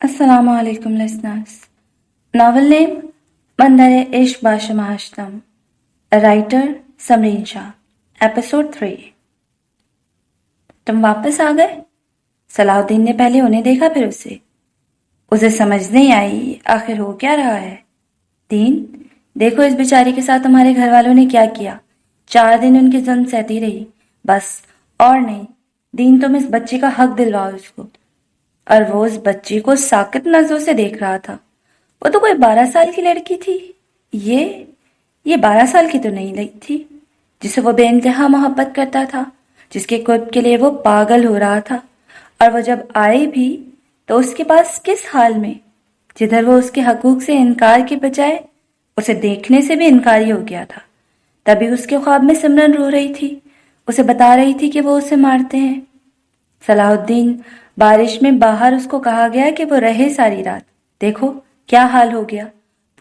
Assalamu alaikum listeners. Novel name Mandare Ishq Bashamashtam. A writer Samreen Shah. Episode 3. तुम वापस आ गए? सलाहुद्दीन ने पहले उन्हें देखा फिर उसे समझ नहीं आई आखिर हो क्या रहा है। दीन, देखो इस बेचारी के साथ तुम्हारे घर वालों ने क्या किया। 4 दिन उनकी जुल्म सहती रही, बस और नहीं। दीन, तुम इस बच्चे का हक दिलवाओ उसको। और वो उस बच्ची को साकित नजरों से देख रहा था। वो तो कोई 12 साल की लड़की थी। ये 12 साल की तो नहीं लगी थी, जिसे वो बेइंतहा मोहब्बत करता था, जिसके कुर्ब के लिए वो पागल हो रहा था। और वो जब आई भी तो उसके पास किस हाल में, जिधर वो उसके हकूक से इनकार के बजाय उसे देखने से भी इनकारी हो गया था। तभी उसके ख्वाब में सिमरन रो रही थी, उसे बता रही थी कि वो उसे मारते हैं। सलाहुद्दीन, बारिश में बाहर उसको कहा गया कि वो रहे सारी रात। देखो क्या हाल हो गया।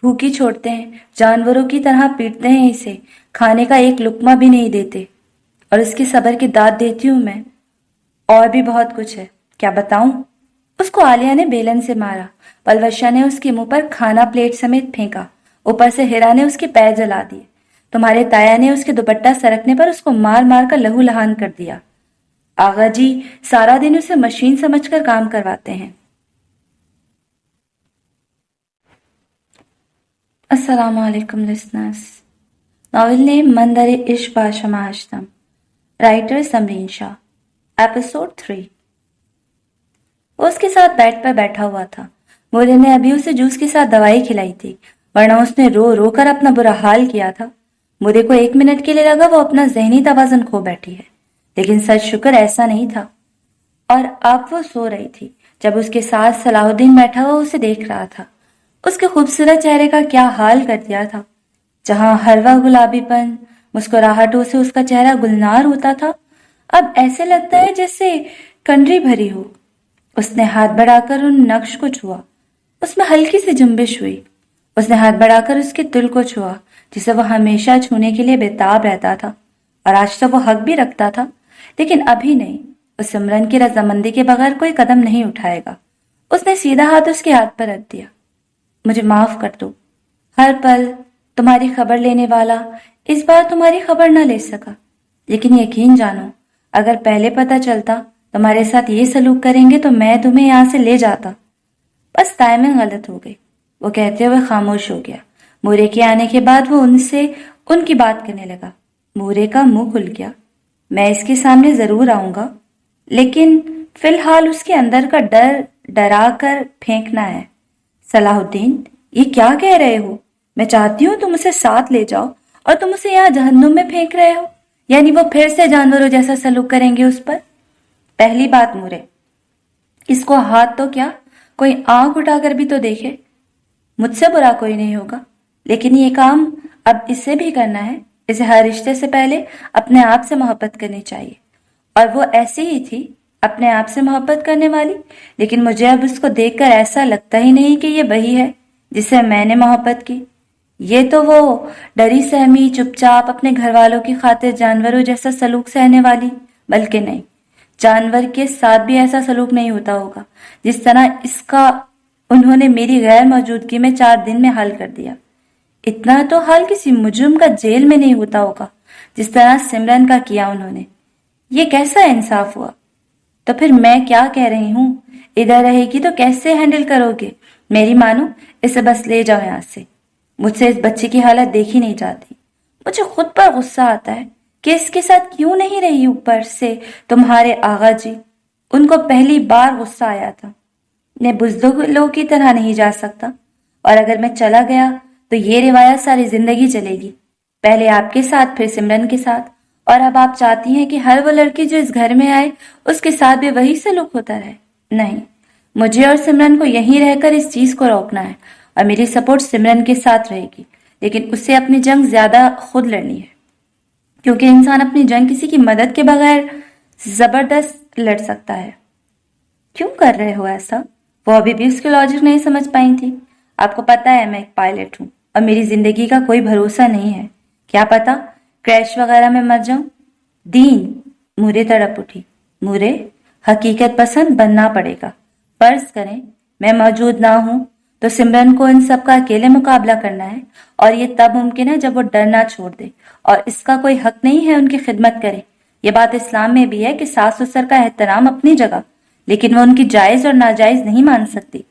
भूखी छोड़ते हैं, जानवरों की तरह पीटते हैं इसे, खाने का एक लुकमा भी नहीं देते। और उसकी सब्र की दाद देती हूँ मैं। और भी बहुत कुछ है, क्या बताऊं। उसको आलिया ने बेलन से मारा, पलवशा ने उसके मुंह पर खाना प्लेट समेत फेंका, ऊपर से हिरा ने उसके पैर जला दिए। तुम्हारे ताया ने उसके दुपट्टा सरकने पर उसको मार मार कर लहू लहान कर दिया। आगा जी सारा दिन उसे मशीन समझकर काम करवाते हैं। अस्सलाम वालेकुम लिसनर्स। नॉवेल नेम मंदर इश्क बाशमाश्तम। राइटर समरीन शाह। एपिसोड 3। वो उसके साथ बेड पर बैठा हुआ था। मोरे ने अभी उसे जूस के साथ दवाई खिलाई थी, वरना उसने रो रो कर अपना बुरा हाल किया था। मोरे को 1 मिनट के लिए लगा वो अपना जहनी तवाज़ुन खो बैठी है, लेकिन सच शुक्र ऐसा नहीं था। और अब वो सो रही थी जब उसके साथ सलाहुद्दीन बैठा हुआ उसे देख रहा था। उसके खूबसूरत चेहरे का क्या हाल कर दिया था। जहां हर वक्त गुलाबीपन, मुस्कुराहटों से उसका चेहरा गुलनार होता था, अब ऐसे लगता है जैसे कंडरी भरी हो। उसने हाथ बढ़ाकर उन नक्श को छुआ, उसमें हल्की सी जुम्बिश हुई। उसने हाथ बढ़ाकर उसके दिल को छुआ, जिसे वह हमेशा छूने के लिए बेताब रहता था। और आज तो वो हक भी रखता था, लेकिन अभी नहीं। उस सिमरन की रजामंदी के बगैर कोई कदम नहीं उठाएगा। उसने सीधा हाथ उसके हाथ पर रख दिया। मुझे माफ कर दो। हर पल तुम्हारी खबर लेने वाला इस बार तुम्हारी खबर न ले सका, लेकिन यकीन जानो, अगर पहले पता चलता तुम्हारे साथ ये सलूक करेंगे तो मैं तुम्हें यहाँ से ले जाता। बस टाइमिंग गलत हो गई, वो कहते हुए खामोश हो गया। मूरे के आने के बाद वो उनसे उनकी बात करने लगा। मूरे का मुंह खुल गया। मैं इसके सामने जरूर आऊंगा, लेकिन फिलहाल उसके अंदर का डर डरा कर फेंकना है। सलाहुद्दीन, ये क्या कह रहे हो? मैं चाहती हूँ तुम उसे साथ ले जाओ और तुम उसे यहाँ जहन्नुम में फेंक रहे हो। यानी वो फिर से जानवरों जैसा सलूक करेंगे उस पर। पहली बात मुरे, इसको हाथ तो क्या, कोई आंख उठाकर भी तो देखे। मुझसे बुरा कोई नहीं होगा, लेकिन ये काम अब इसे भी करना है। इसे हर रिश्ते से पहले अपने आप से मोहब्बत करनी चाहिए। और वो ऐसी ही थी, अपने आप से मोहब्बत करने वाली। लेकिन मुझे अब उसको देखकर ऐसा लगता ही नहीं कि ये वही है जिससे मैंने मोहब्बत की। ये तो वो डरी सहमी चुपचाप अपने घर वालों की खातिर जानवरों जैसा सलूक सहने वाली, बल्कि नहीं, जानवर के साथ भी ऐसा सलूक नहीं होता होगा जिस तरह इसका उन्होंने मेरी गैर मौजूदगी में 4 दिन में हल कर दिया। इतना तो हाल किसी मुजरिम का जेल में नहीं होता होगा जिस तरह सिमरन का किया उन्होंने। ये कैसा इंसाफ हुआ? तो फिर मैं क्या कह रही हूँ, इधर रहेगी तो कैसे हैंडल करोगे? मेरी मानो, इसे बस ले जाओ यहाँ से। मुझसे इस बच्चे की हालत देखी नहीं जाती। मुझे खुद पर गुस्सा आता है कि इसके साथ क्यों नहीं रही। ऊपर से तुम्हारे आगा जी, उनको पहली बार गुस्सा आया था। मैं बुज़दिलों की तरह नहीं जा सकता, और अगर मैं चला गया तो ये रिवायत सारी जिंदगी चलेगी। पहले आपके साथ, फिर सिमरन के साथ, और अब आप चाहती हैं कि हर वो लड़की जो इस घर में आए उसके साथ भी वही सलूक होता रहे। नहीं, मुझे और सिमरन को यहीं रहकर इस चीज को रोकना है, और मेरी सपोर्ट सिमरन के साथ रहेगी। लेकिन उससे अपनी जंग ज्यादा खुद लड़नी है, क्योंकि इंसान अपनी जंग किसी की मदद के बगैर जबरदस्त लड़ सकता है। क्यों कर रहे हो ऐसा? वो अभी भी उसकी लॉजिक नहीं समझ पाई थी। आपको पता है मैं एक पायलट हूँ और मेरी जिंदगी का कोई भरोसा नहीं है। क्या पता क्रैश वगैरह में मर जाऊं। दीन, मुरे तड़प उठी। मुरे, हकीकत पसंद बनना पड़ेगा। फर्ज करें मैं मौजूद ना हूं तो सिमरन को इन सब का अकेले मुकाबला करना है, और ये तब मुमकिन है जब वो डरना छोड़ दे, और इसका कोई हक नहीं है उनकी खिदमत करे। ये बात इस्लाम में भी है कि सास ससुर का एहतराम अपनी जगह, लेकिन वो उनकी जायज और नाजायज नहीं मान सकती।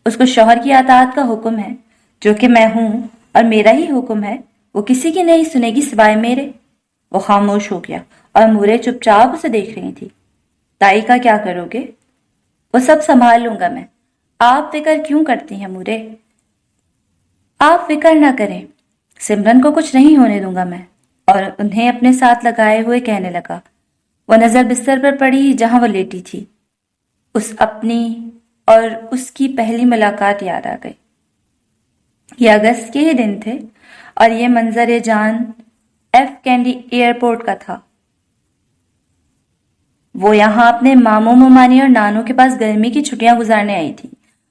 उसको शौहर की अताअत का हुक्म है, जो कि मैं हूं, और मेरा ही हुक्म है। वो किसी की नहीं सुनेगी सिवाय मेरे। वो खामोश हो गया और मूरे चुपचाप उसे देख रही थी। ताई का क्या करोगे? वो सब संभाल लूंगा मैं। आप फिक्र क्यों करती हैं मूरे? आप फिक्र ना करें, सिमरन को कुछ नहीं होने दूंगा मैं। और उन्हें अपने साथ लगाए हुए कहने लगा। वो नजर बिस्तर पर पड़ी जहां वो लेटी थी। उस अपनी और उसकी पहली मुलाकात याद आ गई। ये अगस्त के ही दिन थे और ये मंजर जान एफ कैंडी एयरपोर्ट का था। वो यहाँ अपने मामू मामानी और नानू के पास गर्मी की छुट्टियां गुजारने आई थी।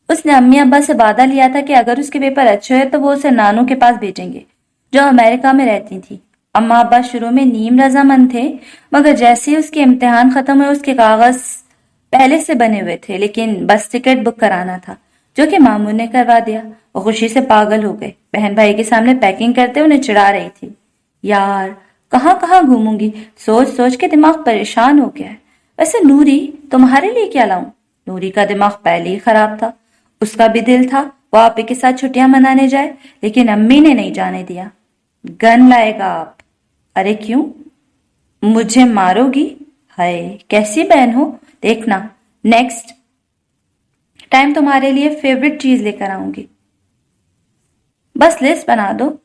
उसने अम्मी अब्बा से वादा लिया था कि अगर उसके पेपर अच्छे हुए तो वो उसे नानू के पास भेजेंगे, जो अमेरिका में रहती थी। अम्मा अब्बा शुरू में नीम रजामंद थे, मगर जैसे ही उसके इम्तिहान खत्म हुए उसके कागज पहले से बने हुए थे, लेकिन बस टिकट बुक कराना था, जो कि मामू ने करवा दिया। वो खुशी से पागल हो गए। बहन भाई के सामने पैकिंग करते उन्हें चिढ़ा रही थी। यार, कहाँ कहाँ घूमूंगी, सोच सोच के दिमाग परेशान हो गया है। वैसे नूरी, तुम्हारे लिए क्या लाऊं? नूरी का दिमाग पहले ही खराब था। उसका भी दिल था वो आपी के साथ छुट्टियां मनाने जाए, लेकिन अम्मी ने नहीं जाने दिया। गन लाएगा आप? अरे क्यों? मुझे मारोगी? हाय, कैसी बहन हो। देखना, नेक्स्ट टाइम तुम्हारे लिए फेवरेट चीज लेकर आऊंगी। बस लिस्ट बना दो।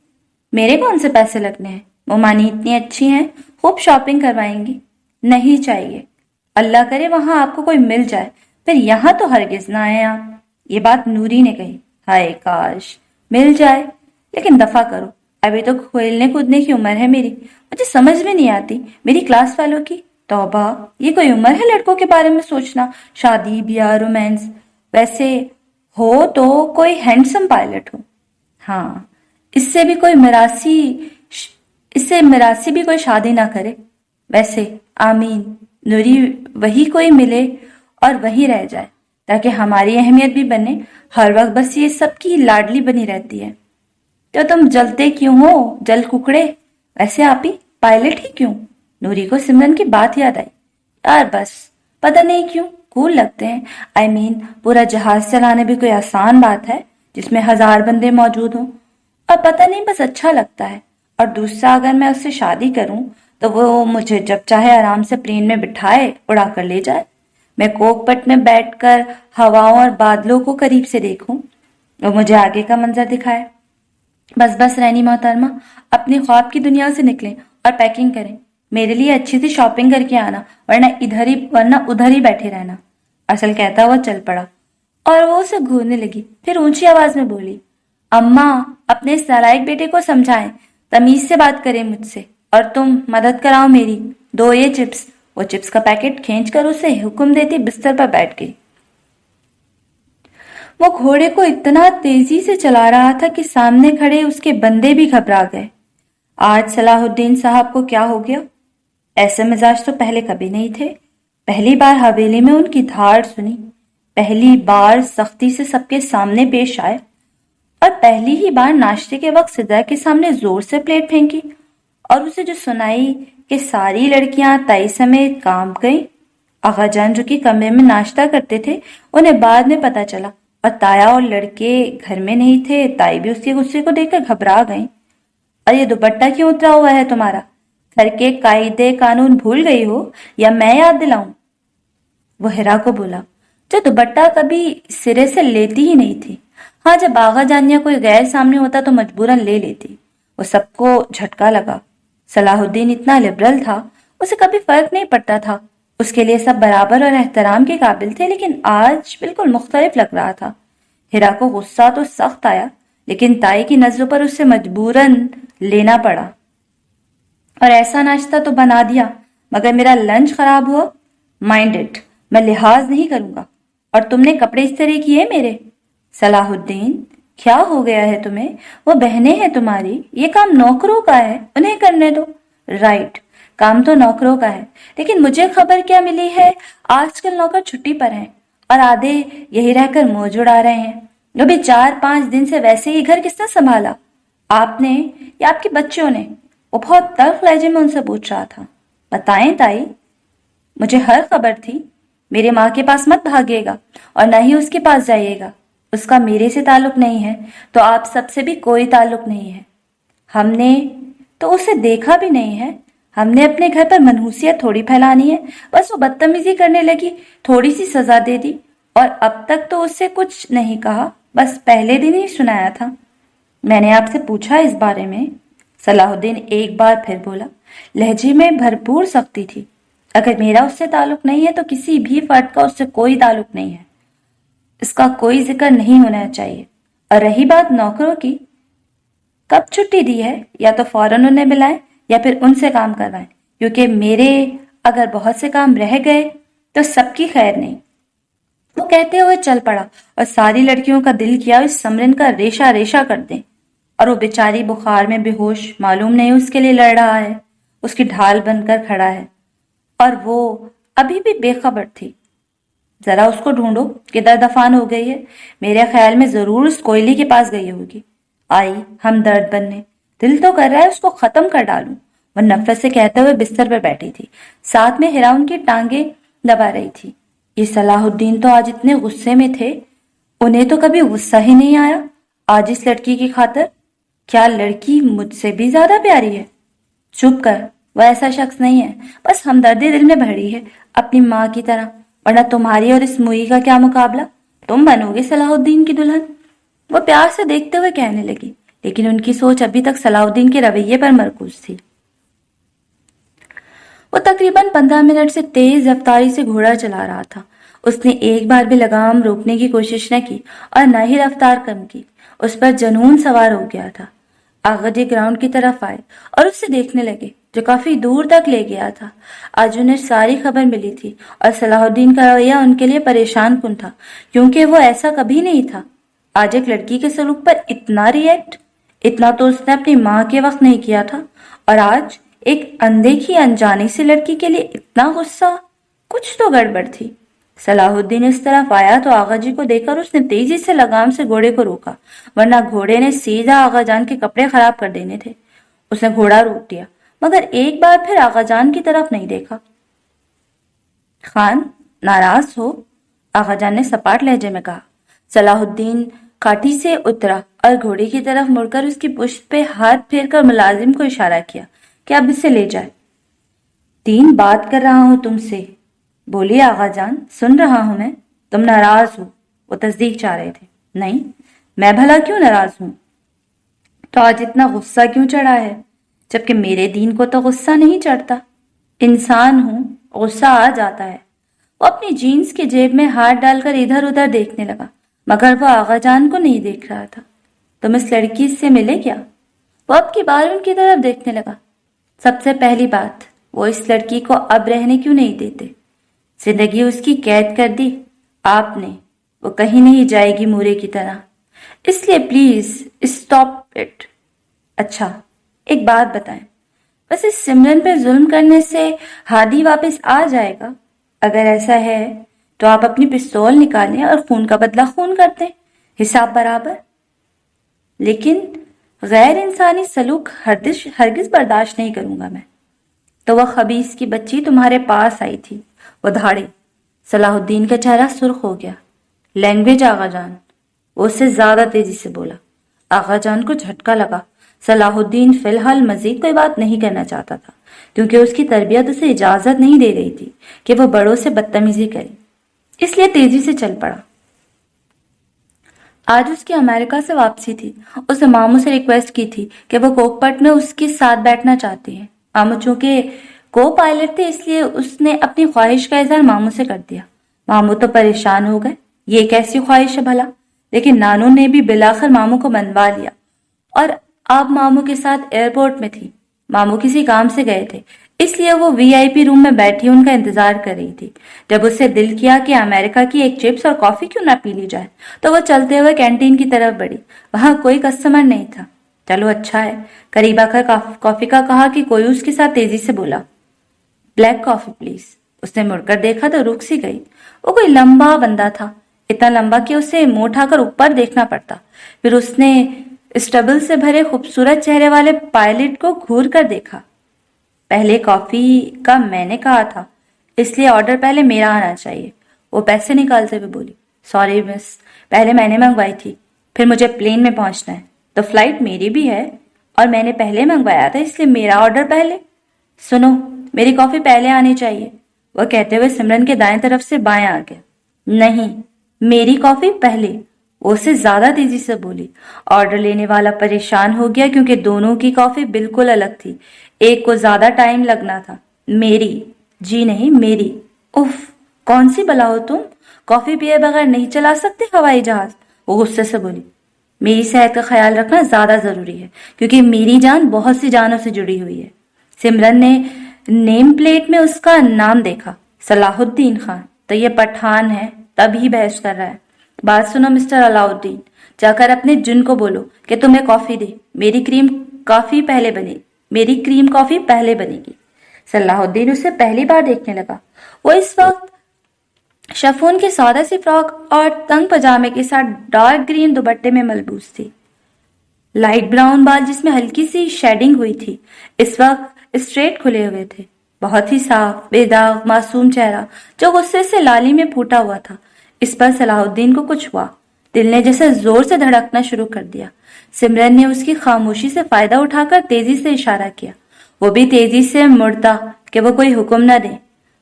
मेरे कौन से पैसे लगने हैं? मोमानी इतनी अच्छी हैं, खूब शॉपिंग करवाएंगी। नहीं चाहिए। अल्लाह करे वहां आपको कोई मिल जाए, फिर यहां तो हरगिज ना आए आप। ये बात नूरी ने कही। हाय काश मिल जाए, लेकिन दफा करो। अभी तो खेलने कूदने की उम्र है मेरी। मुझे समझ में नहीं आती मेरी क्लास वालों की। तौबा, ये कोई उम्र है लड़कों के बारे में सोचना? शादी ब्याह रोमांस। वैसे हो तो कोई हैंडसम पायलट हो। हाँ, इससे भी कोई मिरासी इससे मिरासी भी कोई शादी ना करे। वैसे आमीन। नूरी वही कोई मिले और वही रह जाए, ताकि हमारी अहमियत भी बने। हर वक्त बस ये सबकी लाडली बनी रहती है। तो तुम जलते क्यों हो, जल कुकड़े? वैसे आप ही पायलट ही क्यों? नूरी को सिमरन की बात याद आई। यार बस, पता नहीं क्यों कूल लगते हैं। आई मीन, पूरा जहाज चलाने भी कोई आसान बात है जिसमें 1000 बंदे मौजूद हों? और पता नहीं, बस अच्छा लगता है। और दूसरा, अगर मैं उससे शादी करूं तो वो मुझे जब चाहे आराम से प्लेन में बिठाए, उड़ा कर ले जाए। मैं कोकपट में बैठकर हवाओं और बादलों को करीब से देखूं, वो मुझे आगे का मंजर दिखाए। बस बस रैनी मोहतरमा, अपनी ख्वाब की दुनिया से निकलें और पैकिंग करें। मेरे लिए अच्छी सी शॉपिंग करके आना, वरना उधर ही बैठे रहना। असल कहता हुआ चल पड़ा और वो उसे घूरने लगी। फिर ऊंची आवाज में बोली, अम्मा, अपने इस नालायक बेटे को समझाएं, तमीज से बात करें मुझसे, और तुम मदद कराओ मेरी। दो ये चिप्स। वो चिप्स का पैकेट खींचकर उसे हुक्म देती बिस्तर पर बैठ गई। वो घोड़े को इतना तेजी से चला रहा था कि सामने खड़े उसके बंदे भी घबरा गए। आज सलाहुद्दीन साहब को क्या हो गया? ऐसे मिजाज तो पहले कभी नहीं थे। पहली बार हवेली में उनकी धाड़ सुनी, पहली बार सख्ती से सबके सामने पेश आए, और पहली ही बार नाश्ते के वक्त सिद्रा के सामने जोर से प्लेट फेंकी, और उसे जो सुनाई कि सारी लड़कियां ताई समेत काम गईं। आगा जान जो कि कमरे में नाश्ता करते थे, उन्हें बाद में पता चला, और ताया और लड़के घर में नहीं थे। ताई भी उसके गुस्से को देखकर घबरा गई। और ये दुपट्टा क्यों उतरा हुआ है तुम्हारा? घर के कायदे कानून भूल गई हो या मैं याद दिलाऊं? वो हिरा को बोला, जो दुपट्टा कभी सिरे से लेती ही नहीं थी। हाँ, जब आगा जान या कोई गैर सामने होता तो मजबूरन ले लेती। वो सबको झटका लगा। सलाहुद्दीन इतना लिबरल था, उसे कभी फर्क नहीं पड़ता था। उसके लिए सब बराबर और एहतराम के काबिल थे, लेकिन आज बिल्कुल मुख्तलिफ लग रहा था। हिरा को गुस्सा तो सख्त आया, लेकिन ताई की नजरों पर उसे मजबूरन लेना पड़ा। और ऐसा नाश्ता तो बना दिया, मगर मेरा लंच खराब हुआ। माइंड इट, मैं लिहाज नहीं करूंगा। और तुमने कपड़े इस्त्री किए मेरे? सलाहुद्दीन, क्या हो गया है तुम्हें? वो बहनें हैं तुम्हारी, ये काम नौकरों का है, उन्हें करने दो। राइट, काम तो नौकरों का है, लेकिन मुझे खबर क्या मिली है, आजकल नौकर छुट्टी पर हैं। और आधे यही रहकर मौज उड़ा रहे हैं। अभी 4-5 दिन से वैसे ही घर किसने संभाला, आपने या आपके बच्चों ने? वो बहुत तल्ख लहजे में उनसे पूछ रहा था। बताएं ताई, मुझे हर खबर थी। मेरे माँ के पास मत भागिएगा और न ही उसके पास जाइएगा। उसका मेरे से ताल्लुक नहीं है तो आप सबसे भी कोई ताल्लुक नहीं है। हमने तो उसे देखा भी नहीं है। हमने अपने घर पर मनहूसियत थोड़ी फैलानी है। बस वो बदतमीजी करने लगी, थोड़ी सी सजा दे दी और अब तक तो उससे कुछ नहीं कहा, बस पहले दिन ही सुनाया था। मैंने आपसे पूछा इस बारे में? सलाहुद्दीन एक बार फिर बोला। लहजे में भरपूर सख्ती थी। अगर मेरा उससे ताल्लुक नहीं है तो किसी भी फर्द का उससे कोई ताल्लुक नहीं है। इसका कोई जिक्र नहीं होना चाहिए। और रही बात नौकरों की, कब छुट्टी दी है? या तो फौरन उन्हें बुलाएं या फिर उनसे काम करवाएं, क्योंकि मेरे अगर बहुत से काम रह गए तो सबकी खैर नहीं। वो कहते हुए चल पड़ा और सारी लड़कियों का दिल किया इस समरिन का रेशा रेशा कर दें। और वो बेचारी बुखार में बेहोश, मालूम नहीं उसके लिए लड़ रहा है, उसकी ढाल बनकर खड़ा है और वो अभी भी बेखबर थी। जरा उसको ढूंढो, किधर दफान हो गई है। मेरे ख्याल में जरूर उस कोयली के पास गई होगी। आई हम दर्द बनने, दिल तो कर रहा है उसको खत्म कर डालूं। वह नफरत से कहते हुए बिस्तर पर बैठी थी, साथ में हिरा उनकी टांगे दबा रही थी। ये सलाहुद्दीन तो आज इतने गुस्से में थे, उन्हें तो कभी गुस्सा ही नहीं आया। आज इस लड़की की खातिर? क्या लड़की मुझसे भी ज्यादा प्यारी है? चुप कर, वह ऐसा शख्स नहीं है, बस हमदर्दी दिल में भरी है अपनी माँ की तरह। वरना तुम्हारी और इस मुई का क्या मुकाबला? तुम बनोगे सलाहुद्दीन की दुल्हन। वो प्यार से देखते हुए कहने लगी, लेकिन उनकी सोच अभी तक सलाहुद्दीन के रवैये पर मरकूज थी। वो तकरीबन 15 मिनट से तेज रफ्तारी से घोड़ा चला रहा था। उसने एक बार भी लगाम रोकने की कोशिश न की और न ही रफ्तार कम की। उस पर जुनून सवार हो गया था। आगा जी ग्राउंड की तरफ आए और उससे देखने लगे, जो काफी दूर तक ले गया था। आज उन्हें सारी खबर मिली थी और सलाहुद्दीन का रवैया उनके लिए परेशान कुन था, क्योंकि वो ऐसा कभी नहीं था। आज एक लड़की के सलूक पर इतना रिएक्ट, इतना तो उसने अपनी माँ के वक्त नहीं किया था, और आज एक अनदेखी अनजानी सी लड़की के लिए इतना गुस्सा। कुछ तो गड़बड़ थी। सलाहुद्दीन इस तरफ आया तो आगा जी को देखकर उसने तेजी से लगाम से घोड़े को रोका, वरना घोड़े ने सीधा आगा जान के कपड़े खराब कर देने थे। उसने घोड़ा रोक दिया, मगर एक बार फिर आगा जान की तरफ नहीं देखा। खान, नाराज हो? आगा जान ने सपाट लहजे में कहा। सलाहुद्दीन काठी से उतरा और घोड़े की तरफ मुड़कर उसकी पुश्त पे हाथ फेरकर मुलाजिम को इशारा किया कि अब इसे ले जाए। 3 बात कर रहा हूं तुमसे। बोलिए आगा जान, सुन रहा हूं मैं। तुम नाराज हो? वो तस्दीक चाह रहे थे। नहीं, मैं भला क्यों नाराज हूं? तो आज इतना गुस्सा क्यों चढ़ा है, जबकि मेरे दीन को तो गुस्सा नहीं चढ़ता। इंसान हूं, गुस्सा आ जाता है। वो अपनी जीन्स की जेब में हाथ डालकर इधर उधर देखने लगा, मगर वो आगा जान को नहीं देख रहा था। तुम इस लड़की से मिले क्या? वो अब की बार उनकी तरफ देखने लगा। सबसे पहली बात, वो इस लड़की को अब रहने क्यों नहीं देते? जिंदगी उसकी कैद कर दी आपने। वो कहीं नहीं जाएगी मूरे की तरह, इसलिए प्लीज स्टॉप इट। अच्छा, एक बात बताएं, बस इस सिमरन पे जुल्म करने से हादी वापस आ जाएगा? अगर ऐसा है तो आप अपनी पिस्तौल निकालें और खून का बदला खून कर दें, हिसाब बराबर। लेकिन गैर इंसानी सलूक हरगिज बर्दाश्त नहीं करूंगा मैं। तो वह खबीस की बच्ची तुम्हारे पास आई थी, वो धाड़े। सलाहुद्दीन का चेहरा सुर्ख हो गया। लैंग्वेज आगा जान, वो उससे ज्यादा तेजी से बोला। आगा जान को झटका लगा। सलाहुद्दीन फिलहाल मजीद कोई बात नहीं करना चाहता था, क्योंकि उसकी तरबियत उसे इजाजत नहीं दे रही थी कि वह बड़ों से बदतमीजी करे, इसलिए तेजी से चल पड़ा। आज उसकी अमेरिका से वापसी थी। उसने मामू से रिक्वेस्ट की थी कि वह कोकपट में उसके साथ बैठना चाहती है। मामू चूंकि को पायलट थे, इसलिए उसने अपनी ख्वाहिश का इजहार मामू से कर दिया। मामू तो परेशान हो गए, ये कैसी ख्वाहिश है भला। लेकिन नानू ने भी बिलाखिर मामू को मनवा लिया और अब मामू के साथ एयरपोर्ट में थी। मामू किसी काम से गए थे, इसलिए वो वीआईपी रूम में बैठी उनका इंतजार कर रही थी। जब उसे दिल किया कि अमेरिका की एक चिप्स और कॉफी क्यों ना पी ली जाए, तो वो चलते हुए कैंटीन की तरफ बढ़ी। वहां कोई कस्टमर नहीं था। चलो अच्छा है, करीब आकर कॉफी का कहा कि कोई उसके साथ तेजी से बोला, ब्लैक कॉफी प्लीज। उसने मुड़कर देखा तो रुक सी गई। وہ کوئی لمبا بندہ تھا، اتنا لمبا کہ اسے منہ اٹھا کر اوپر دیکھنا پڑتا۔ پھر اس نے اسٹبل سے بھرے خوبصورت چہرے والے پائلٹ کو گھور کر دیکھا۔ پہلے کافی کا میں نے کہا تھا، اس لیے آرڈر پہلے میرا آنا چاہیے، وہ پیسے نکالتے ہوئے بولی۔ سوری مس، پہلے میں نے منگوائی تھی، پھر مجھے پلین میں پہنچنا ہے، تو فلائٹ میری بھی ہے اور میں نے پہلے منگوایا تھا، اس لیے میرا آرڈر پہلے۔ سنو، میری کافی پہلے آنی چاہیے، وہ کہتے ہوئے سمرن کے دائیں طرف سے بائیں آ گیا۔ نہیں، میری کافی پہلے، وہ اسے زیادہ تیزی سے بولی۔ آرڈر لینے والا پریشان ہو گیا کیونکہ دونوں کی کافی بالکل الگ تھی، ایک کو زیادہ ٹائم لگنا تھا۔ میری، جی نہیں میری۔ اف، کون سی بلا ہو تم، کافی پیے بغیر نہیں چلا سکتے ہوائی جہاز، وہ غصے سے بولی۔ میری صحت کا خیال رکھنا زیادہ ضروری ہے کیونکہ میری جان بہت سی جانوں سے جڑی ہوئی ہے۔ سمرن نے نیم پلیٹ میں اس کا نام دیکھا، صلاح الدین خان، تو یہ پٹھان ہے تبھی بحث کر رہا ہے۔ بات سنو مسٹر علاؤ الدین، جا کر اپنے جن کو بولو کہ تمہیں کافی دے، میری کریم کافی پہلے بنے گی۔ صلاح الدین اسے پہلی بار دیکھنے لگا۔ وہ اس وقت شفون کی سادہ سی فراک اور تنگ پجامے کے ساتھ ڈارک گرین دوپٹے میں ملبوس تھی۔ لائٹ براؤن بال جس میں ہلکی سی شیڈنگ ہوئی تھی اس وقت اسٹریٹ کھلے ہوئے تھے۔ بہت ہی صاف، بے داغ، معصوم چہرہ جو غصے سے لالی میں پھوٹا ہوا تھا۔ اس پر صلاح الدین کو کچھ ہوا، دل نے جیسے زور سے دھڑکنا شروع کر دیا۔ سمرن نے اس کی خاموشی سے فائدہ اٹھا کر تیزی سے اشارہ کیا۔ وہ بھی تیزی سے مڑتا کہ وہ کوئی حکم نہ دے۔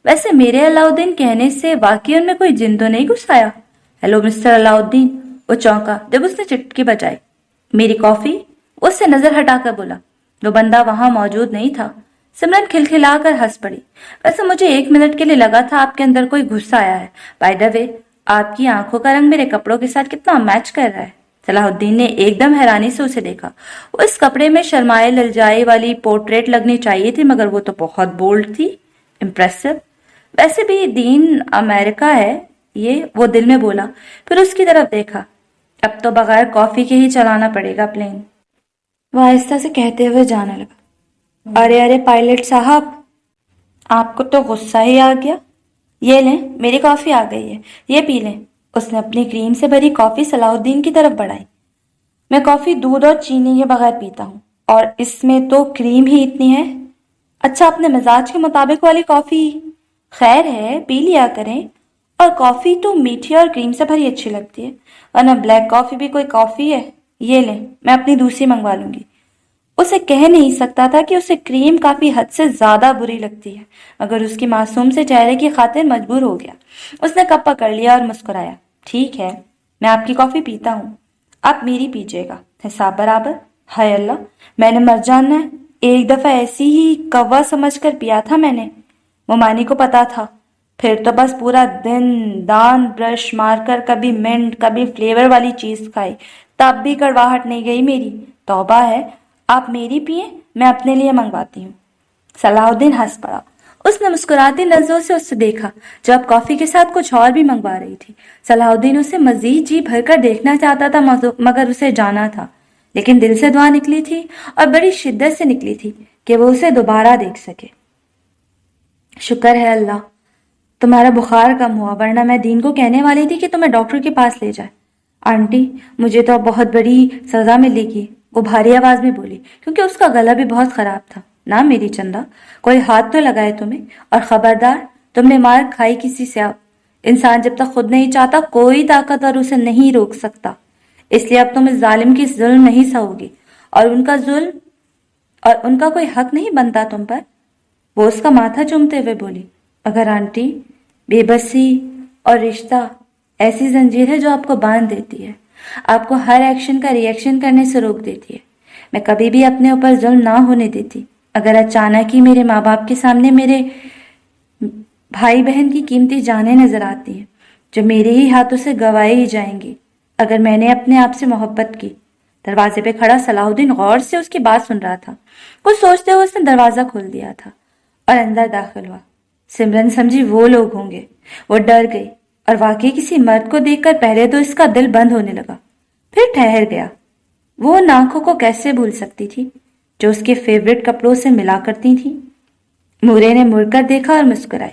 ویسے میرے علاؤدین کہنے سے واقعی ان میں کوئی جن تو نہیں گھس آیا؟ ہیلو مسٹر علاؤدین، وہ چونکا جب اس نے چٹکی بجائی۔ میری کافی، اس سے نظر ہٹا کر بولا۔ وہ بندہ وہاں موجود نہیں تھا۔ سمرن کھلکھلا کر ہنس پڑی۔ ویسے مجھے 1 منٹ کے لیے لگا تھا آپ کے اندر کوئی گھس آیا ہے۔ بائی دا وے، آپ کی آنکھوں کا رنگ میرے کپڑوں کے ساتھ کتنا میچ کر رہا ہے۔ صلاح الدین نے ایک دم حیرانی سے اسے دیکھا۔ وہ اس کپڑے میں شرمائے للجائے والی پورٹریٹ لگنی چاہیے تھی مگر وہ تو بہت بولڈ تھی، امپریسو۔ ویسے بھی دین امریکہ ہے یہ، وہ دل میں بولا، پھر اس کی طرف دیکھا۔ اب تو بغیر کافی کے ہی چلانا پڑے گا پلین، وہ آہستہ سے کہتے ہوئے جانے لگا۔ ارے پائلٹ صاحب، آپ کو تو غصہ ہی آ گیا۔ یہ لیں، میری کافی آ گئی ہے، یہ پی لیں۔ اس نے اپنی کریم سے بھری کافی صلاح الدین کی طرف بڑھائی۔ میں کافی دودھ اور چینی کے بغیر پیتا ہوں اور اس میں تو کریم ہی اتنی ہے۔ اچھا، اپنے مزاج کے مطابق والی کافی خیر ہے، پی لیا کریں، اور کافی تو میٹھی اور کریم سے بھری اچھی لگتی ہے، ورنہ بلیک کافی بھی کوئی کافی ہے۔ یہ لیں، میں اپنی دوسری منگوا لوں گی۔ اسے کہہ نہیں سکتا تھا کہ اسے کریم کافی حد سے زیادہ بری لگتی ہے، مگر اس کی معصوم سے چہرے کی خاطر مجبور ہو گیا۔ اس نے کپ پکڑ لیا اور مسکرایا۔ ٹھیک ہے، میں آپ کی کافی پیتا ہوں، آپ میری پیجیے گا، حساب برابر۔ ہائے اللہ، میں نے مر جانا ہے، ایک دفعہ ایسی ہی کوا سمجھ کر پیا تھا میں نے، ممانی کو پتا تھا، پھر تو بس پورا دن دان برش مار کر کبھی منٹ کبھی فلیور والی چیز کھائی، تب بھی کڑواہٹ نہیں گئی میری۔ توبہ ہے، آپ میری پیئیں، میں اپنے لیے منگواتی ہوں۔ صلاح الدین ہنس پڑا۔ اس نے مسکراتی نظروں سے اسے دیکھا جو اب کافی کے ساتھ کچھ اور بھی منگوا رہی تھی۔ صلاح الدین اسے مزید جی بھر کر دیکھنا چاہتا تھا مگر اسے جانا تھا، لیکن دل سے دعا نکلی تھی اور بڑی شدت سے نکلی تھی کہ وہ اسے دوبارہ دیکھ سکے۔ شکر ہے اللہ تمہارا بخار کم ہوا، ورنہ میں دین کو کہنے والی تھی کہ تمہیں ڈاکٹر کے پاس لے جائے۔ آنٹی، مجھے تو بہت بڑی سزا ملے گی، وہ بھاری آواز میں بولی کیونکہ اس کا گلا بھی بہت خراب تھا۔ نہ میری چندا، کوئی ہاتھ تو لگائے تمہیں، اور خبردار تم نے مار کھائی کسی سے۔ اب انسان جب تک خود نہیں چاہتا کوئی طاقتور اسے نہیں روک سکتا، اس لیے اب تم اس ظالم کی ظلم نہیں سہو گی، اور ان کا کوئی حق نہیں بنتا تم پر۔ وہ اس کا ماتھا چومتے ہوئے بولی، اگر آنٹی، بے بسی اور رشتہ ایسی زنجیر ہے جو آپ کو باندھ دیتی ہے، آپ کو ہر ایکشن کا ری ایکشن کرنے سے روک دیتی ہے۔ میں کبھی بھی اپنے اوپر ظلم نہ ہونے دیتی۔ اگر اچانک ہی میرے ماں باپ کے سامنے میرے بھائی بہن کی قیمتی جانیں نظر آتی ہیں جو میرے ہی ہاتھوں سے گوائی ہی جائیں گی اگر میں نے اپنے آپ سے محبت کی۔ دروازے پہ کھڑا صلاح الدین غور سے اس کی بات سن رہا تھا۔ کچھ سوچتے ہوئے اس نے دروازہ کھول دیا تھا اور اندر داخل ہوا۔ سمرن سمجھی وہ لوگ ہوں گے، وہ ڈر گئی اور واقعی کسی مرد کو دیکھ کر پہلے تو اس کا دل بند ہونے لگا، پھر ٹھہر گیا۔ وہ ان آنکھوں کو کیسے بھول سکتی تھی جو اس کے فیورٹ کپڑوں سے ملا کرتی تھی؟ مورے نے مڑ کر دیکھا اور مسکرائی۔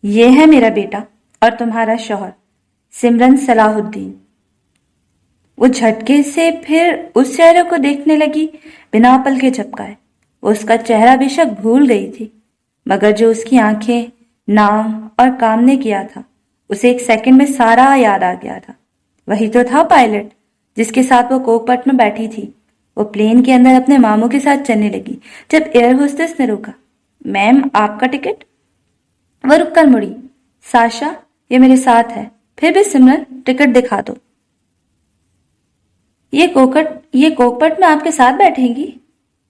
یہ ہے میرا بیٹا، اور تمہارا شوہر سمرن صلاح الدین۔ وہ جھٹکے سے پھر اس چہرے کو دیکھنے لگی بنا پل کے جھپکائے۔ وہ اس کا چہرہ بے شک بھول گئی تھی، مگر جو اس کی آنکھیں، نام اور کام نے کیا تھا اسے ایک سیکنڈ میں سارا یاد آ گیا تھا۔ وہی تو تھا پائلٹ جس کے ساتھ وہ کوکپٹ میں بیٹھی تھی۔ وہ پلین کے اندر اپنے ماموں کے ساتھ چلنے لگی جب ایئر ہوسٹس نے روکا۔ میم آپ کا ٹکٹ؟ وہ رک کر مڑی۔ ساشا یہ میرے ساتھ ہے۔ پھر بھی سمرن ٹکٹ دکھا دو۔ یہ کوکپٹ میں آپ کے ساتھ بیٹھیں گی؟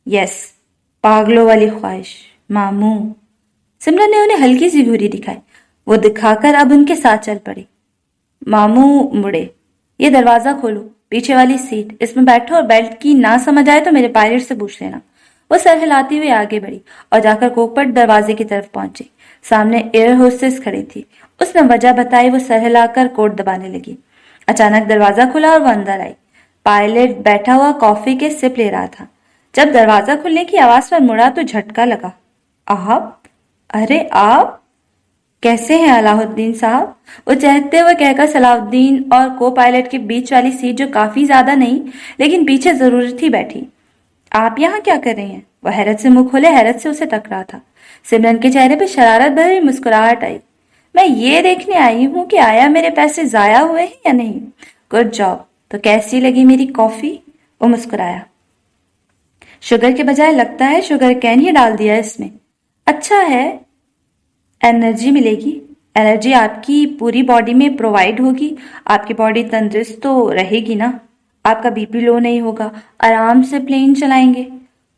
یس، پاگلوں والی خواہش ماموں۔ سمرن نے انہیں ہلکی سی گھوری دکھائی۔ وہ دکھا کر اب ان کے ساتھ چل پڑی۔ ماموں مڑے۔ یہ دروازہ کھولو، پیچھے والی سیٹ، اس میں بیٹھو اور بیلٹ کی نہ سمجھ آئے تو میرے پائلٹ سے پوچھ لینا۔ وہ سر ہلاتی ہوئی آگے بڑھی اور جا کر کوکپٹ دروازے کی طرف پہنچی۔ سامنے ایئر ہوسٹس کھڑی تھی۔ اس نے وجہ بتائی۔ وہ سر ہلا کر کوٹ دبانے لگی۔ اچانک دروازہ کھلا اور وہ اندر آئی۔ پائلٹ بیٹھا ہوا کافی کے سپ لے رہا تھا۔ جب دروازہ کھلنے کی آواز پر مڑا تو جھٹکا لگا۔ آپ؟ ارے آپ کیسے ہیں علاء الدین صاحب؟ وہ چہتے ہوئے کہہ کر صلاح الدین اور کو پائلٹ کے بیچ والی سیٹ جو کافی زیادہ نہیں لیکن پیچھے ضرور تھی بیٹھی۔ آپ یہاں کیا کر رہی ہیں؟ وہ حیرت سے منہ کھولے حیرت سے اسے تک رہا تھا۔ سمرن کے چہرے پہ شرارت بھری مسکراہٹ آئی۔ میں یہ دیکھنے آئی ہوں کہ آیا میرے پیسے ضائع ہوئے ہیں یا نہیں۔ Good job. تو کیسی لگی میری کافی؟ وہ مسکرایا۔ شوگر کے بجائے لگتا ہے شوگر کین ہی ڈال دیا اس میں۔ اچھا ہے، انرجی ملے گی۔ انرجی آپ کی پوری باڈی میں پرووائڈ ہوگی۔ آپ کی باڈی تندرست تو رہے گی نا، آپ کا بی پی لو نہیں ہوگا، آرام سے پلین چلائیں گے۔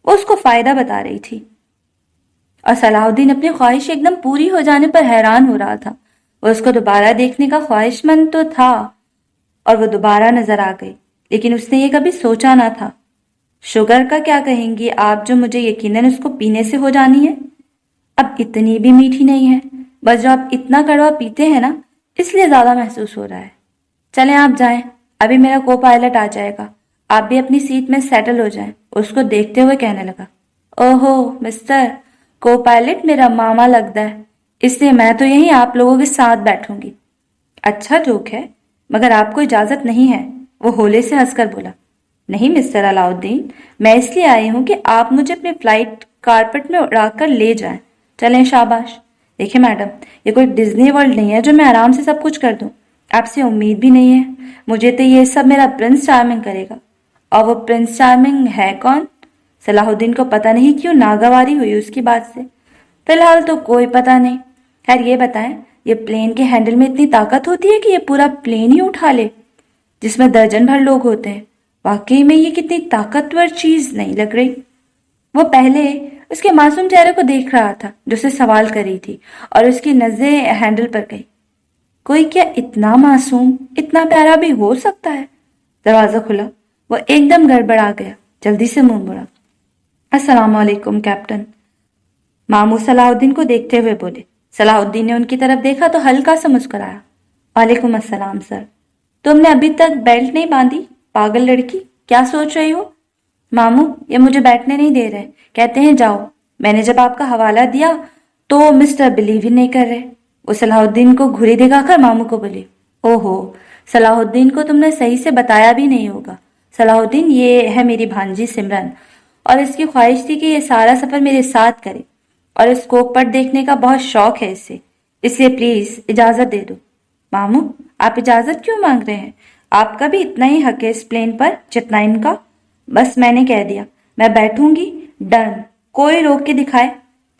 وہ اس کو فائدہ بتا رہی تھی اور صلاح الدین اپنی خواہش ایک دم پوری ہو جانے پر حیران ہو رہا تھا۔ وہ اس کو دوبارہ دیکھنے کا خواہش مند تو تھا اور وہ دوبارہ نظر آ گئی، لیکن اس نے یہ کبھی سوچا نہ تھا۔ شوگر کا کیا کہیں گی آپ جو مجھے یقیناً اس کو پینے سے ہو جانی ہے؟ اب اتنی بھی میٹھی نہیں ہے، بس جو آپ اتنا کڑوا پیتے ہیں نا اس لیے زیادہ محسوس ہو رہا ہے۔ چلیں آپ جائیں، ابھی میرا کو پائلٹ آ جائے گا، آپ بھی اپنی سیٹ میں سیٹل ہو جائیں۔ اس کو دیکھتے ہوئے کہنے لگا۔ اوہو مسٹر، کو پائلٹ میرا ماما لگتا ہے، اس لیے میں تو یہیں آپ لوگوں کے ساتھ بیٹھوں گی۔ اچھا جوک ہے، مگر آپ کو اجازت نہیں ہے، وہ ہولے سے ہنس کر بولا۔ نہیں مسٹر علاء الدین، میں اس لیے آئی ہوں کہ آپ مجھے اپنی فلائٹ کارپٹ میں اڑا کر لے جائیں۔ چلیں شاباش۔ دیکھیں میڈم، یہ کوئی ڈزنی ورلڈ نہیں ہے جو میں آرام سے سب کچھ کر دوں۔ آپ سے امید بھی نہیں ہے، مجھے تو یہ سب میرا پرنس چارمنگ کرے گا۔ اور وہ پرنس چارمنگ ہے کون؟ صلاح الدین کو پتہ نہیں کیوں ناگواری ہوئی اس کی بات سے۔ فی الحال تو کوئی پتہ نہیں۔ خیر یہ بتائیں، یہ پلین کے ہینڈل میں اتنی طاقت ہوتی ہے کہ یہ پورا پلین ہی اٹھا لے، جس میں درجن بھر لوگ ہوتے ہیں؟ واقعی میں یہ کتنی طاقتور چیز نہیں لگ رہی؟ وہ پہلے اس کے معصوم چہرے کو دیکھ رہا تھا جو اسے سوال کر رہی تھی، اور اس کی نظریں ہینڈل پر گئی۔ کوئی کیا اتنا معصوم، اتنا پیارا بھی ہو سکتا ہے؟ دروازہ کھلا۔ وہ ایک دم گڑبڑا گیا، جلدی سے منہ موڑا۔ السلام علیکم کیپٹن، ماموں صلاح الدین کو دیکھتے ہوئے بولے۔ صلاح الدین نے ان کی طرف دیکھا تو ہلکا سا مسکرایا۔ وعلیکم السلام سر۔ تم نے ابھی تک بیلٹ نہیں باندھی؟ پاگل لڑکی، کیا سوچ رہی ہو؟ ماموں یہ مجھے بیٹھنے نہیں دے رہے، کہتے ہیں جاؤ۔ میں نے جب آپ کا حوالہ دیا تو مسٹر بلیو ہی نہیں کر رہے۔ وہ صلاح الدین کو گھری دکھا کر ماموں کو بولی۔ اوہو، صلاح الدین کو تم نے صحیح سے بتایا بھی نہیں ہوگا۔ صلاح الدین یہ ہے میری بھانجی سمرن، اور اس کی خواہش تھی کہ یہ سارا سفر میرے ساتھ کرے، اور اس کوکپٹ دیکھنے کا بہت شوق ہے اسے، اس لیے پلیز اجازت دے دو۔ ماموں آپ اجازت کیوں مانگ رہے ہیں؟ آپ کا بھی اتنا ہی حق ہے اس پلین پر جتنا ان کا۔ بس میں نے کہہ دیا، میں بیٹھوں گی، ڈن، کوئی روک کے دکھائے۔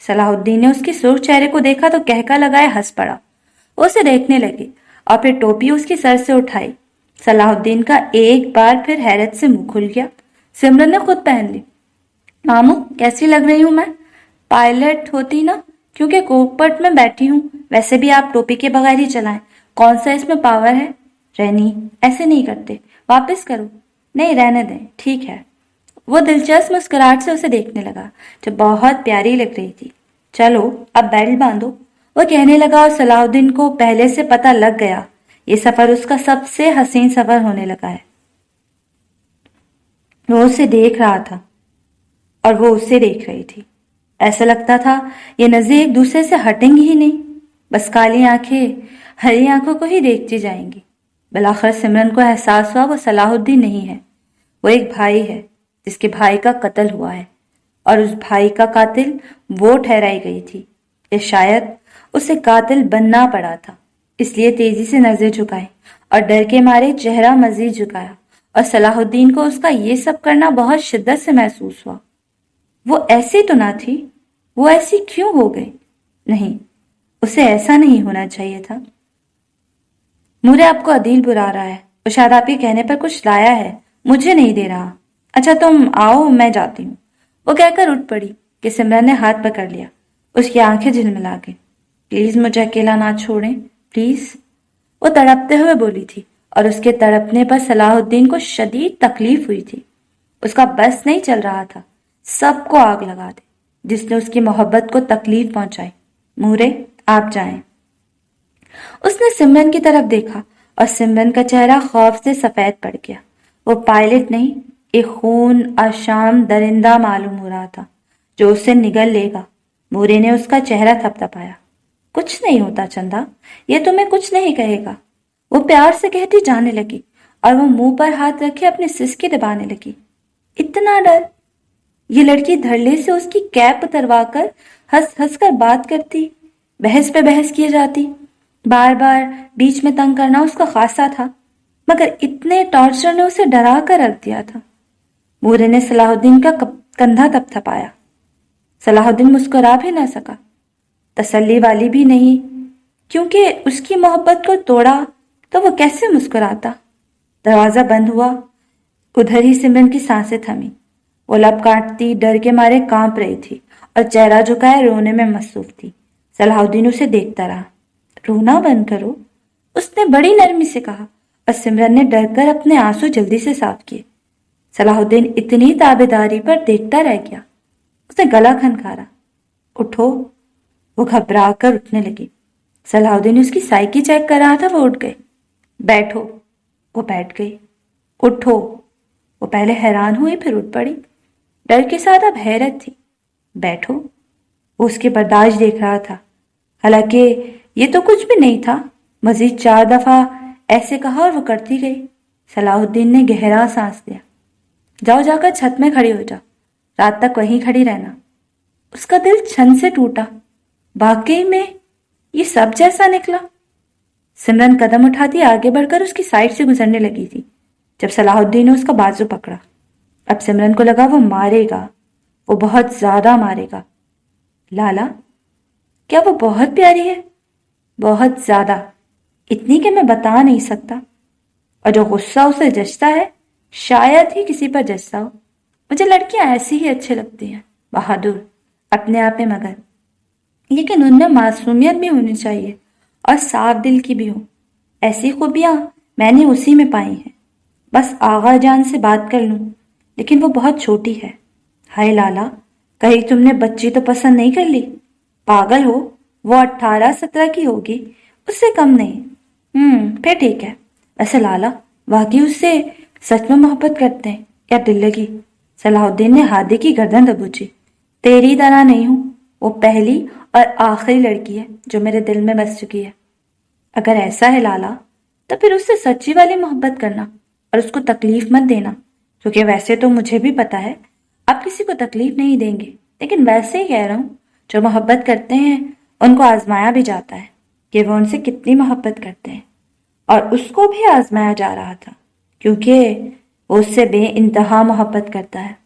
صلاح الدین نے اس کے سرخ چہرے کو دیکھا تو کہکا لگائے ہنس پڑا۔ وہ اسے دیکھنے لگے اور پھر ٹوپی اس کی سر سے اٹھائی۔ صلاح الدین کا ایک بار پھر حیرت سے منہ کھل گیا۔ سمرن نے خود پہن لی۔ ماموں کیسی لگ رہی ہوں میں؟ پائلٹ ہوتی نا، کیونکہ کوکپٹ میں بیٹھی ہوں، ویسے بھی آپ ٹوپی کے بغیر ہی چلائیں، کون سا اس میں پاور ہے؟ رہنی ایسے نہیں کرتے، واپس کرو۔ نہیں رہنے دیں، ٹھیک ہے۔ وہ دلچسپ مسکراہٹ سے اسے دیکھنے لگا جو بہت پیاری لگ رہی تھی۔ چلو اب بیلٹ باندھو، وہ کہنے لگا، اور صلاح الدین کو پہلے سے پتہ لگ گیا یہ سفر اس کا سب سے حسین سفر ہونے لگا ہے۔ وہ اسے دیکھ رہا تھا اور وہ اسے دیکھ رہی تھی۔ ایسا لگتا تھا یہ نظریں ایک دوسرے سے ہٹیں گی ہی نہیں۔ बस काली आंखें हरी आंखों को ही देखती जाएंगी। बिलाखिर सिमरन को एहसास हुआ वो सलाहुद्दीन नहीं है, वो एक भाई है जिसके भाई का कत्ल हुआ है, और उस भाई का कातिल वो ठहराई गई थी। या शायद उसे कातिल बनना पड़ा था, इसलिए तेजी से नजर झुकाई और डर के मारे चेहरा मजीद झुकाया, और सलाहुद्दीन को उसका ये सब करना बहुत शिद्दत से महसूस हुआ। वो ऐसी तो ना थी, वो ऐसी क्यों हो गई? नहीं, उसे ऐसा नहीं होना चाहिए था। मुझे आपको अदील बुला रहा है, वो शायद आपके कहने पर कुछ लाया है, मुझे नहीं दे रहा। अच्छा तुम आओ, मैं जाती हूँ, वो कहकर उठ पड़ी कि सिमरन ने हाथ पकड़ लिया। उसकी आंखें झिलमिला गई। प्लीज मुझे अकेला ना छोड़ें, प्लीज, वो तड़पते हुए बोली थी, और उसके तड़पने पर सलाहुद्दीन को शदीद तकलीफ हुई थी। उसका बस नहीं चल रहा था सबको आग लगा दे जिसने उसकी मोहब्बत को तकलीफ पहुंचाई। मूरे, आप जाएं। उसने सिमरन की तरफ देखा और सिमरन का चेहरा खौफ से सफेद पड़ गया। वो पायलट नहीं, एक खून आशाम दरिंदा मालूम हो रहा था जो उसे निगल लेगा। मूरे ने उसका चेहरा थपथपाया। कुछ नहीं होता चंदा, ये तुम्हें कुछ नहीं कहेगा, वो प्यार से कहती जाने लगी, और वो मुंह पर हाथ रखे अपने सिसके दबाने लगी। इतना डर? ये लड़की धड़ल्ले से उसकी कैप उतरवा कर हंस हंस कर बात करती, बहस पे बहस किए जाती। बार बार बीच में तंग करना उसका खासा था, मगर इतने टॉर्चर ने उसे डरा कर रख दिया था। मूरे ने सलाहुद्दीन का कंधा थपथपाया। सलाहुद्दीन मुस्कुरा भी ना सका, तसल्ली वाली भी नहीं, क्योंकि उसकी मोहब्बत को तोड़ा तो वो कैसे मुस्कुराता। दरवाजा बंद हुआ। उधर ही सिमरन की सांसें थमी। वो लब काटती डर के मारे कांप रही थी और चेहरा झुकाए रोने में मसरूफ थी। सलाहुद्दीन उसे देखता रहा। रोना बंद करो, उसने बड़ी नरमी से कहा, और सिमरन ने डरकर अपने आंसू जल्दी से साफ किए। सलाहुद्दीन इतनी ताबेदारी पर देखता रह गया। उसने गला खनखारा। उठो, वो घबरा कर उठने लगी। सलाहुद्दीन उसकी साइकी चेक कर रहा था, वो उठ गए। बैठो, वो बैठ गई। उठो, वो पहले हैरान हुई फिर उठ पड़ी, डर के साथ अब हैरत थी। बैठो, वो उसके बर्दाश्त देख रहा था, हालांकि ये तो कुछ भी नहीं था। मजीद 4 दफा ऐसे कहा और वो करती गई। सलाहुद्दीन ने गहरा सांस लिया। जाओ, जाकर छत में खड़ी हो जाओ, रात तक वहीं खड़ी रहना। उसका दिल छन से टूटा। वाकई में ये सब जैसा निकला। सिमरन कदम उठाती आगे बढ़कर उसकी साइड से गुजरने लगी थी जब सलाहुद्दीन ने उसका बाजू पकड़ा। अब सिमरन को लगा वो मारेगा, वो बहुत ज्यादा मारेगा। लाला, क्या वो बहुत प्यारी है? बहुत ज्यादा, इतनी कि मैं बता नहीं सकता। और जो गुस्सा उसे जचता है शायद ही किसी पर जचता हो। मुझे लड़कियां ऐसी ही अच्छी लगती हैं, बहादुर, अपने आप में मगन, लेकिन उनमें मासूमियत भी होनी चाहिए और साफ दिल की भी हो। ऐसी खूबियां मैंने उसी में पाई हैं। बस आगा जान से बात कर लूं, लेकिन वो बहुत छोटी है। हाय लाला, कहीं तुमने बच्ची तो पसंद नहीं कर ली? पागल हो, वो 18-17 की होगी, उससे कम नहीं। फिर ठीक है। ऐसे लाला, वाकई उससे सच में मोहब्बत करते हैं या दिल लगी? सलाहुद्दीन ने हादी की गर्दन दबोची। तेरी तरह नहीं हूं, वो पहली और आखिरी लड़की है जो मेरे दिल में बस चुकी है। अगर ऐसा है लाला, तो फिर उससे सच्ची वाली मोहब्बत करना और उसको तकलीफ मत देना, क्योंकि वैसे तो मुझे भी पता है आप किसी को तकलीफ नहीं देंगे, लेकिन वैसे ही कह रहा हूँ, जो मोहब्बत करते हैं उनको आजमाया भी जाता है कि वो उनसे कितनी मोहब्बत करते हैं, और उसको भी आजमाया जा रहा था क्योंकि वो उससे बेइंतहा मोहब्बत करता है।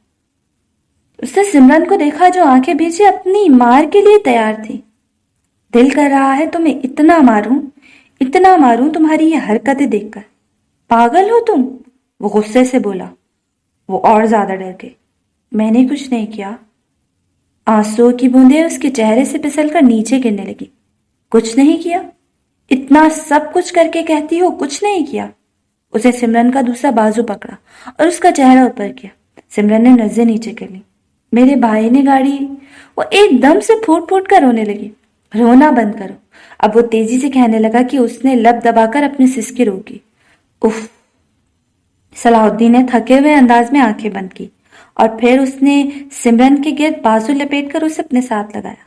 उसने सिमरन को देखा जो आंखें भींचे अपनी मार के लिए तैयार थी। दिल कर रहा है तुम्हें इतना मारूं तुम्हारी ये हरकतें देखकर। पागल हो तुम, वो गुस्से से बोला। वो और ज्यादा डर गई। मैंने कुछ नहीं किया। आंसुओं की बूंदें उसके चेहरे से फिसलकर नीचे गिरने लगी। कुछ नहीं किया? इतना सब कुछ करके कहती हो कुछ नहीं किया? उसे सिमरन का दूसरा बाजू पकड़ा और उसका चेहरा ऊपर किया। सिमरन ने नजरें नीचे कर ली। मेरे भाई ने गाड़ी, वो एकदम से फूट फूट कर रोने लगी। रोना बंद करो। अब वो तेजी से कहने लगा कि उसने लब दबाकर अपने सिसके रोकी। उफ! सलाहुद्दीन ने थके हुए अंदाज में आंखें बंद की और फिर उसने सिमरन के गिर्द बाजू लपेट कर उसे अपने साथ लगाया।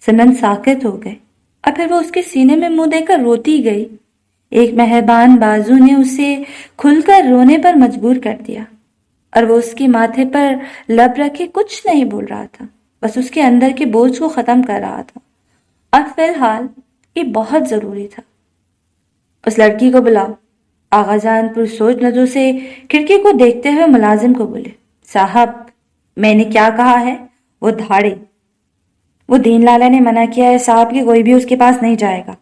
सिमरन साकित हो गए। اور پھر وہ اس کے سینے میں منہ دے کر روتی گئی۔ ایک مہربان بازو نے اسے کھل کر رونے پر مجبور کر دیا، اور وہ اس کے ماتھے پر لب رکھے کچھ نہیں بول رہا تھا، بس اس کے اندر کے بوجھ کو ختم کر رہا تھا، اور فی الحال یہ بہت ضروری تھا۔ اس لڑکی کو بلاؤ۔ آغا جان پرسوچ نظروں سے کھڑکی کو دیکھتے ہوئے ملازم کو بولے، صاحب میں نے کیا کہا ہے؟ وہ دھاڑے۔ وہ دین لالا نے منع کیا ہے صاحب کہ کوئی بھی اس کے پاس نہیں جائے گا۔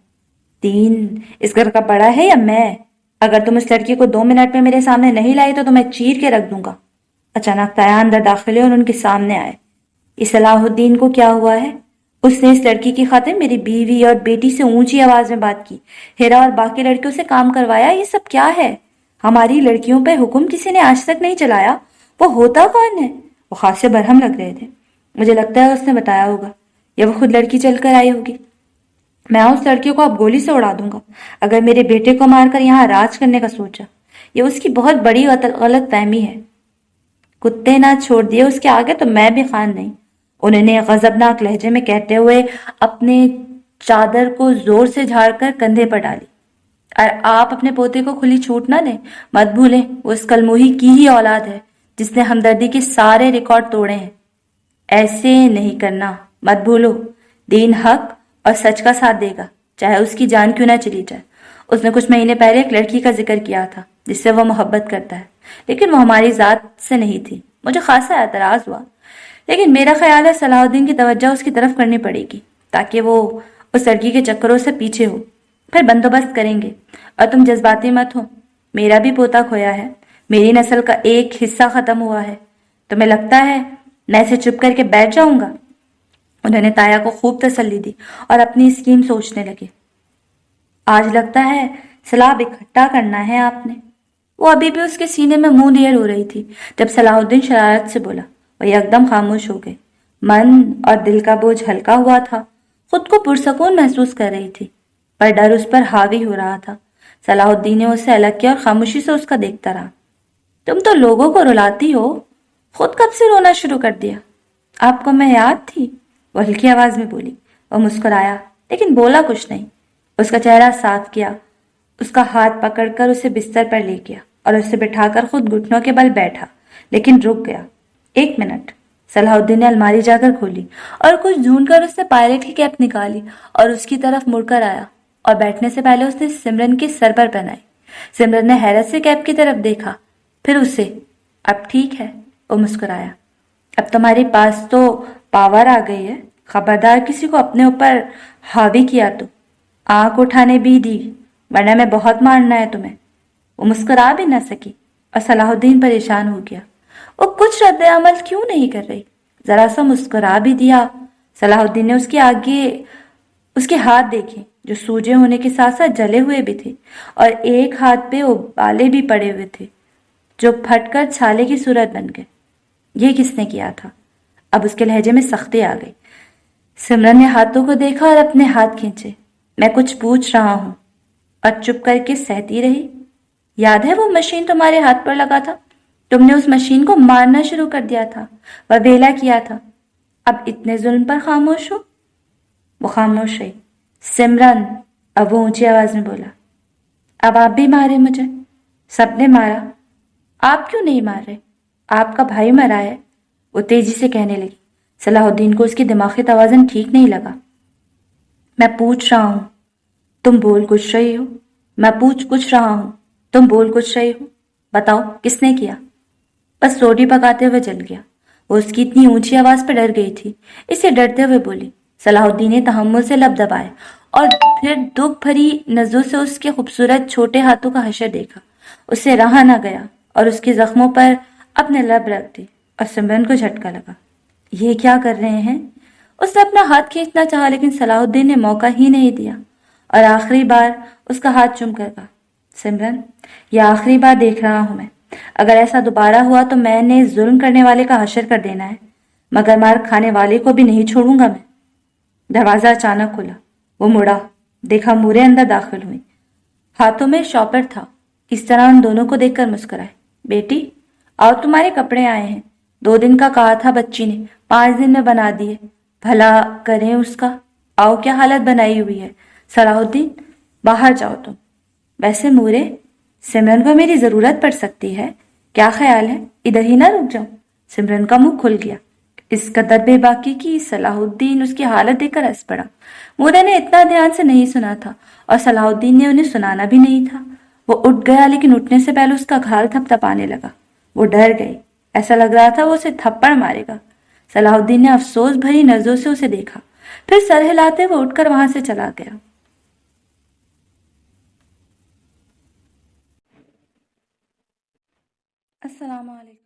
دین اس گھر کا بڑا ہے یا میں؟ اگر تم اس لڑکی کو 2 منٹ میں میرے سامنے نہیں لائی تو تمہیں چیر کے رکھ دوں گا۔ اچانک تایا اندر داخل ہوئے اور ان کے سامنے آئے۔ اس صلاح الدین کو کیا ہوا ہے؟ اس نے اس لڑکی کی خاطر میری بیوی اور بیٹی سے اونچی آواز میں بات کی، ہیرا اور باقی لڑکیوں سے کام کروایا۔ یہ سب کیا ہے؟ ہماری لڑکیوں پہ حکم کسی نے آج تک نہیں چلایا۔ وہ ہوتا کون ہے؟ وہ خاصے برہم لگ رہے تھے۔ مجھے لگتا ہے اس نے بتایا ہوگا، یا وہ خود لڑکی چل کر آئی ہوگی۔ میں اس لڑکی کو اب گولی سے اڑا دوں گا اگر میرے بیٹے کو مار کر یہاں راج کرنے کا سوچا۔ یہ اس کی بہت بڑی غلط فہمی ہے۔ کتے نہ چھوڑ دیے اس کے آگے تو میں بھی خان نہیں، انہوں نے غضبناک لہجے میں کہتے ہوئے اپنے چادر کو زور سے جھاڑ کر کندھے پر ڈالی۔ اور آپ اپنے پوتے کو کھلی چھوٹ نہ دیں، مت بھولیں وہ اس کلموہی کی ہی اولاد ہے جس نے ہمدردی کے سارے ریکارڈ توڑے ہیں۔ ایسے نہیں کرنا، مت بھولو، دین حق اور سچ کا ساتھ دے گا، چاہے اس کی جان کیوں نہ چلی جائے۔ اس نے کچھ مہینے پہلے ایک لڑکی کا ذکر کیا تھا جس سے وہ محبت کرتا ہے، لیکن وہ ہماری ذات سے نہیں تھی۔ مجھے خاصا اعتراض ہوا، لیکن میرا خیال ہے صلاح الدین کی توجہ اس کی طرف کرنی پڑے گی تاکہ وہ اس لڑکی کے چکروں سے پیچھے ہو۔ پھر بندوبست کریں گے، اور تم جذباتی مت ہو۔ میرا بھی پوتا کھویا ہے، میری نسل کا ایک حصہ ختم ہوا ہے۔ تمہیں لگتا ہے میں اسے چپ کر کے بیٹھ جاؤں گا؟ انہوں نے تایا کو خوب تسلی دی اور اپنی اسکیم سوچنے لگے۔ آج لگتا ہے سلاب اکٹھا کرنا ہے آپ نے۔ وہ ابھی بھی اس کے سینے میں منہ لیے رو رہی تھی جب صلاح الدین شرارت سے بولا۔ وہ یکدم خاموش ہو گئے۔ من اور دل کا بوجھ ہلکا ہوا تھا، خود کو پرسکون محسوس کر رہی تھی، پر ڈر اس پر حاوی ہو رہا تھا۔ صلاح الدین نے اسے الگ کیا اور خاموشی سے اس کا دیکھتا رہا۔ تم تو لوگوں کو رلاتی ہو، خود کب سے رونا شروع کر دیا؟ آپ کو میں یاد تھی؟ وہ ہلکی آواز میں بولی۔ وہ مسکرایا لیکن بولا کچھ نہیں۔ اس کا چہرہ صاف کیا، اس کا ہاتھ پکڑ کر اسے بستر پر لے گیا اور اسے بٹھا کر خود گھٹنوں کے بل بیٹھا، لیکن رک گیا۔ 1 منٹ۔ صلاح الدین نے الماری جا کر کھولی اور کچھ ڈھونڈ کر اس سے پائلٹ کی کیپ نکالی اور اس کی طرف مڑ کر آیا، اور بیٹھنے سے پہلے اس نے سمرن کے سر پر پہنائی۔ سمرن نے حیرت سے کیپ کی طرف دیکھا، پھر اسے۔ اب ٹھیک ہے، وہ مسکرایا۔ اب تمہارے پاس تو پاور آ گئی ہے، خبردار کسی کو اپنے اوپر حاوی کیا تو آنکھ اٹھانے بھی دی، ورنہ میں بہت مارنا ہے تمہیں۔ وہ مسکرا بھی نہ سکی اور صلاح الدین پریشان ہو گیا۔ وہ کچھ رد عمل کیوں نہیں کر رہی؟ ذرا سا مسکرا بھی دیا۔ صلاح الدین نے اس کے آگے اس کے ہاتھ دیکھے جو سوجے ہونے کے ساتھ ساتھ جلے ہوئے بھی تھے، اور ایک ہاتھ پہ ابالے بھی پڑے ہوئے تھے جو پھٹ کر چھالے کی صورت بن گئے۔ یہ کس نے کیا تھا؟ اب اس کے لہجے میں سختی آ گئی۔ سمرن نے ہاتھوں کو دیکھا اور اپنے ہاتھ کھینچے۔ میں کچھ پوچھ رہا ہوں، اور چپ کر کے سہتی رہی۔ یاد ہے وہ مشین تمہارے ہاتھ پر لگا تھا؟ تم نے اس مشین کو مارنا شروع کر دیا تھا، وبیلا کیا تھا۔ اب اتنے ظلم پر خاموش ہو؟ وہ خاموش رہی۔ سمرن، اب وہ اونچی آواز میں بولا، اب آپ بھی مارے مجھے؟ سب نے مارا، آپ کیوں نہیں مار رہے؟ آپ کا بھائی مرا ہے، وہ تیزی سے کہنے لگی۔ صلاح الدین کو اس کی دماغی توازن ٹھیک نہیں لگا۔ میں پوچھ رہا ہوں، تم بول کچھ رہی ہو؟ میں پوچھ رہا ہوں، تم بول کچھ رہی ہو؟ بتاؤ کس نے کیا؟ بس روٹی پکاتے ہوئے جل گیا۔ وہ اس کی اتنی اونچی آواز پہ ڈر گئی تھی، اسے ڈرتے ہوئے بولی۔ صلاح الدین نے تحمل سے لب دبائے اور پھر دکھ بھری نظروں سے اس کے خوبصورت چھوٹے ہاتھوں کا حشر دیکھا۔ اسے رہا نہ گیا اور اس کے زخموں پر اپنے لب رکھ دی، اور سمرن کو جھٹکا لگا۔ یہ کیا کر رہے ہیں؟ اس نے اپنا ہاتھ کھینچنا چاہا لیکن صلاح الدین نے موقع ہی نہیں دیا، اور آخری بار اس کا ہاتھ چوم کر کہا، سمرن، یہ آخری بار دیکھ رہا ہوں میں، اگر ایسا دوبارہ ہوا تو میں نے ظلم کرنے والے کا حشر کر دینا ہے، مگر مار کھانے والے کو بھی نہیں چھوڑوں گا میں۔ دروازہ اچانک کھلا، وہ مڑا، دیکھا مورے اندر داخل ہوئی، ہاتھوں میں شاپر تھا۔ اس طرح ان دونوں کو دیکھ کر مسکرائے۔ بیٹی، اور تمہارے کپڑے آئے ہیں، 2 دن کا کہا تھا بچی نے، 5 دن میں بنا دیے، بھلا کریں اس کا۔ آؤ کیا حالت بنائی ہوئی ہے، صلاح الدین باہر جاؤ تم۔ ویسے مورے، سمرن کو میری ضرورت پڑ سکتی ہے، کیا خیال ہے ادھر ہی نہ رک جاؤں؟ سمرن کا منہ کھل گیا۔ اس قدر بے باکی کی صلاح الدین اس کی حالت دیکھ کر ہنس پڑا۔ مورے نے اتنا دھیان سے نہیں سنا تھا اور صلاح الدین نے انہیں سنانا بھی نہیں تھا۔ وہ اٹھ گیا لیکن اٹھنے سے پہلے اس کا گھال تھپ تھپانے لگا۔ وہ ڈر گئی، ایسا لگ رہا تھا وہ اسے تھپڑ مارے گا۔ صلاح الدین نے افسوس بھری نظروں سے اسے دیکھا، پھر سر ہلاتے ہوئے اٹھ کر وہاں سے چلا گیا۔ السلام علیکم۔